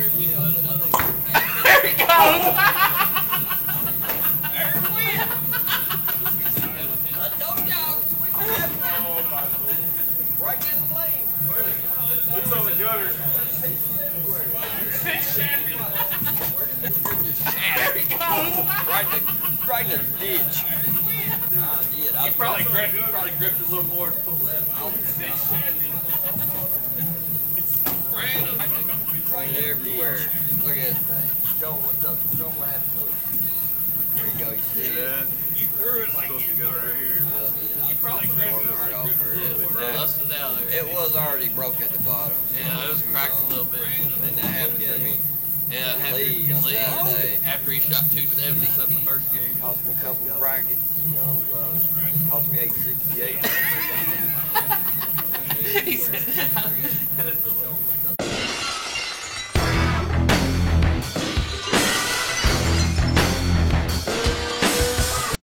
There he goes! Right down the lane. It's on the gutter. There he goes! Right in the ditch. I did. He probably gripped a little more and pulled that. Right everywhere. Look at this thing. Show them what's up. Show them what happened to it. There you go. You see it? You threw it like you go right here. You probably gripped it. It was already broke at the bottom. Yeah, it was cracked a little bit. And that happened to me. Yeah, Lee on Saturday. After he shot 270 something the first game. Cost me a couple brackets, you know, cost me $868. He said,